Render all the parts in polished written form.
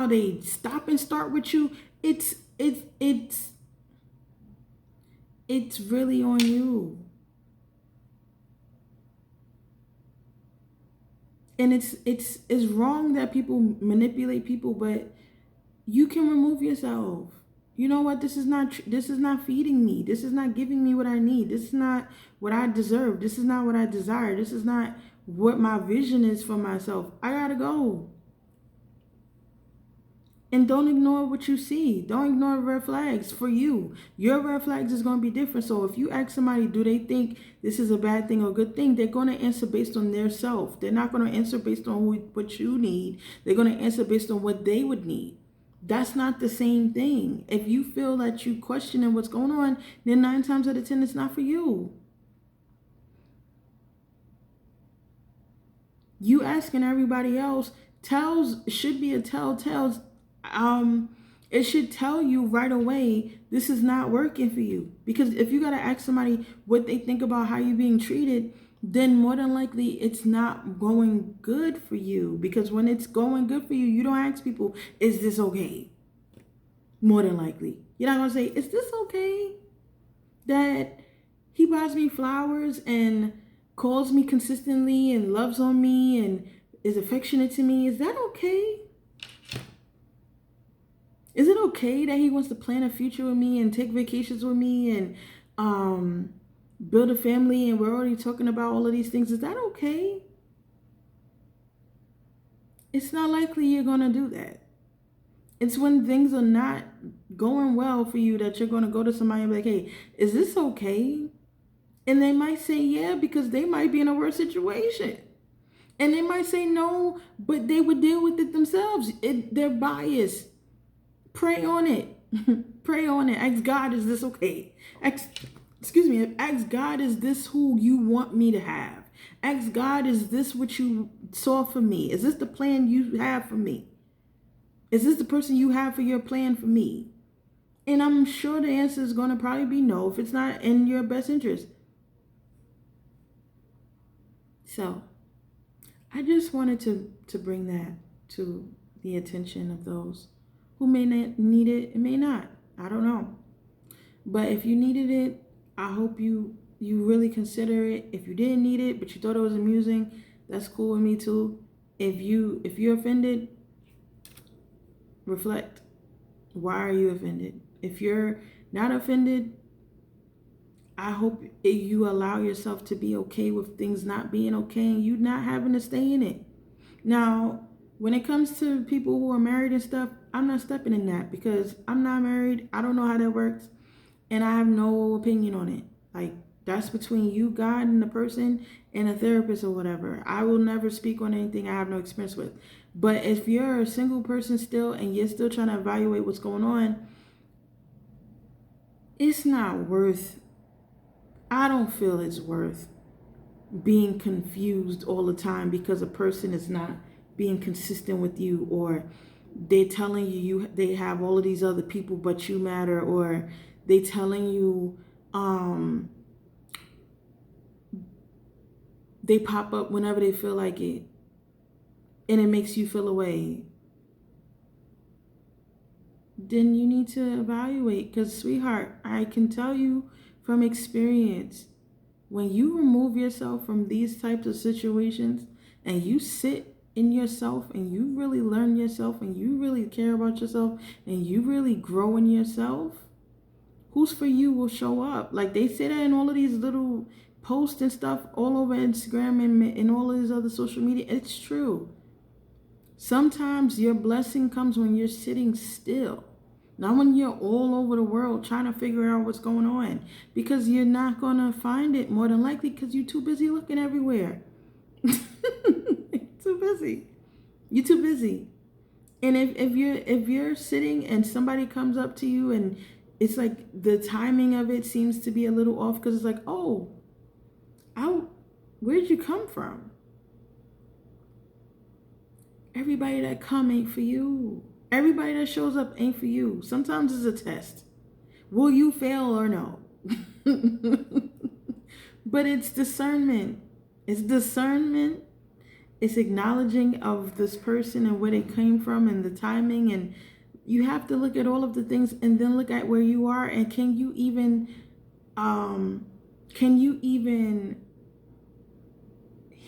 how they stop and start with you, it's really on you. And it's wrong that people manipulate people, but you can remove yourself. You know what? This is not feeding me. This is not giving me what I need. This is not what I deserve. This is not what I desire. This is not what my vision is for myself. I gotta go. And don't ignore what you see. Don't ignore red flags for you. Your red flags is going to be different. So if you ask somebody, do they think this is a bad thing or a good thing? They're going to answer based on their self. They're not going to answer based on what you need. They're going to answer based on what they would need. That's not the same thing. If you feel that you questioning what's going on, then 9 times out of 10, it's not for you. You asking everybody else should be a telltale. It should tell you right away this is not working for you. Because if you gotta ask somebody what they think about how you're being treated, then more than likely it's not going good for you. Because when it's going good for you, you don't ask people, is this okay? More than likely. You're not gonna say, is this okay that he buys me flowers and calls me consistently and loves on me and is affectionate to me? Is that okay? Is it okay that he wants to plan a future with me and take vacations with me and build a family, and we're already talking about all of these things? Is that okay? It's not likely you're going to do that. It's when things are not going well for you that you're going to go to somebody and be like, hey, is this okay? And they might say yeah, because they might be in a worse situation. And they might say no, but they would deal with it themselves. They're biased. Pray on it. Pray on it. Ask God, is this okay? Ask God, is this who you want me to have? Ask God, is this what you saw for me? Is this the plan you have for me? Is this the person you have for your plan for me? And I'm sure the answer is going to probably be no if it's not in your best interest. So I just wanted to bring that to the attention of those who may not need it and may not. I don't know. But if you needed it, I hope you really consider it. If you didn't need it, but you thought it was amusing, that's cool with me too. If you're offended, reflect. Why are you offended? If you're not offended, I hope you allow yourself to be okay with things not being okay and you not having to stay in it. Now, when it comes to people who are married and stuff, I'm not stepping in that because I'm not married. I don't know how that works. And I have no opinion on it. Like, that's between you, God, and the person and a therapist or whatever. I will never speak on anything I have no experience with. But if you're a single person still and you're still trying to evaluate what's going on, it's not worth, I don't feel it's worth being confused all the time because a person is not being consistent with you, or they're telling they have all of these other people but you matter, or they telling you they pop up whenever they feel like it and it makes you feel away. Then you need to evaluate, because sweetheart, I can tell you from experience, when you remove yourself from these types of situations and you sit in yourself and you really learn yourself and you really care about yourself and you really grow in yourself, who's for you will show up. Like they say that in all of these little posts and stuff all over Instagram and all of these other social media. It's true. Sometimes your blessing comes when you're sitting still. Not when you're all over the world trying to figure out what's going on. Because you're not going to find it more than likely because you're too busy looking everywhere. Too busy. You're too busy. And if you're sitting and somebody comes up to you and it's like the timing of it seems to be a little off, because it's like, oh, where'd you come from? Everybody that come ain't for you. Everybody that shows up ain't for you. Sometimes it's a test. Will you fail or no? But it's discernment. It's discernment. It's acknowledging of this person and where they came from and the timing, and you have to look at all of the things and then look at where you are, and um can you even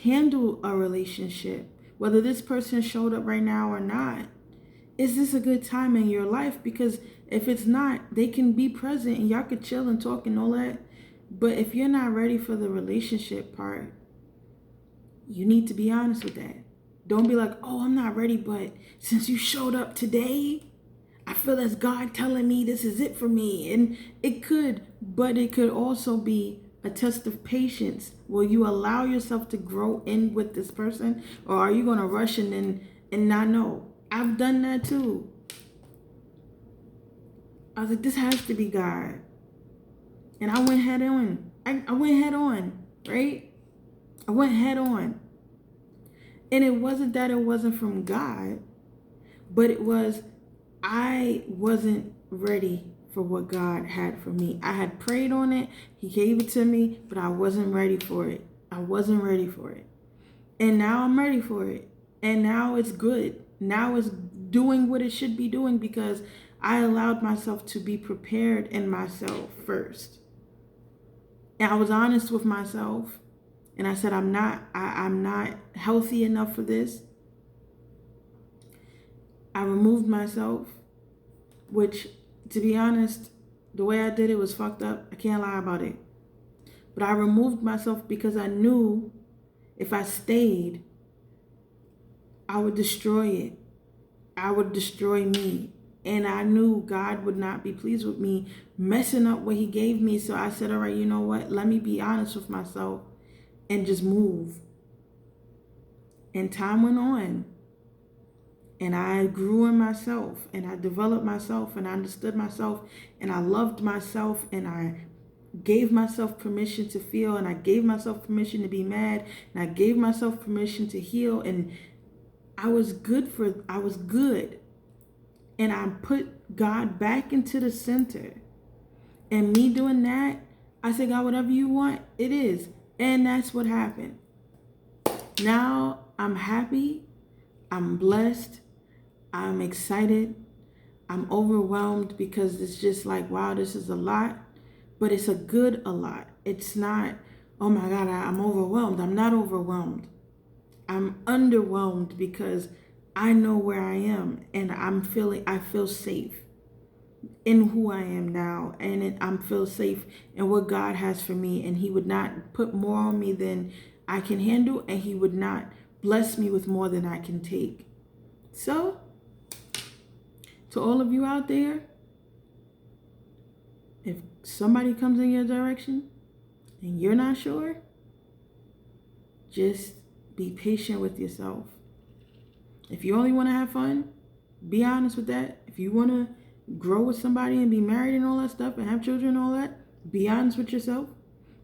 handle a relationship, whether this person showed up right now or not. Is this a good time in your life? Because if it's not, they can be present and y'all could chill and talk and all that, but if you're not ready for the relationship part, you need to be honest with that. Don't be like, oh, I'm not ready, but since you showed up today, I feel that's God telling me this is it for me. And it could, but it could also be a test of patience. Will you allow yourself to grow in with this person? Or are you going to rush and not know? I've done that too. I was like, this has to be God. And I went head on. I went head on, right? I went head on. And it wasn't that it wasn't from God, but it was I wasn't ready for what God had for me. I had prayed on it. He gave it to me, but I wasn't ready for it. I wasn't ready for it. And now I'm ready for it. And now it's good. Now it's doing what it should be doing because I allowed myself to be prepared in myself first. And I was honest with myself. And I said, I'm not healthy enough for this. I removed myself, which, to be honest, the way I did it was fucked up. I can't lie about it. But I removed myself because I knew if I stayed, I would destroy it. I would destroy me. And I knew God would not be pleased with me messing up what he gave me. So I said, all right, you know what? Let me be honest with myself and just move. And time went on. And I grew in myself, and I developed myself, and I understood myself, and I loved myself, and I gave myself permission to feel, and I gave myself permission to be mad, and I gave myself permission to heal, and I was good. And I put God back into the center. And me doing that, I said, God, whatever you want, it is. And that's what happened. Now I'm happy, I'm blessed, I'm excited. I'm overwhelmed because it's just like, wow, this is a lot, but it's a good a lot. It's not, oh my God, I'm overwhelmed. I'm not overwhelmed. I'm underwhelmed because I know where I am and I feel safe in who I am now. And I feel safe in what God has for me. And he would not put more on me than I can handle. And he would not bless me with more than I can take. So, to all of you out there, if somebody comes in your direction and you're not sure, just be patient with yourself. If you only want to have fun, be honest with that. If you want to grow with somebody and be married and all that stuff and have children and all that, be honest with yourself.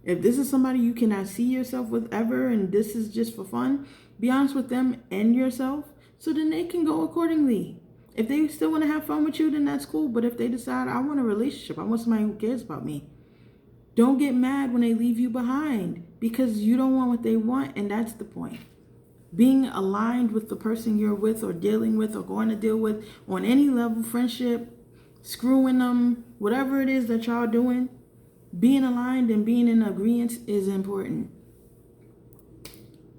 If this is somebody you cannot see yourself with ever and this is just for fun, be honest with them and yourself so then they can go accordingly. If they still want to have fun with you, then that's cool. But if they decide, I want a relationship, I want somebody who cares about me, don't get mad when they leave you behind because you don't want what they want. And that's the point. Being aligned with the person you're with or dealing with or going to deal with on any level, friendship, screwing them, whatever it is that y'all doing, being aligned and being in agreement is important.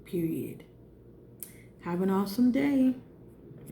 Period. Have an awesome day.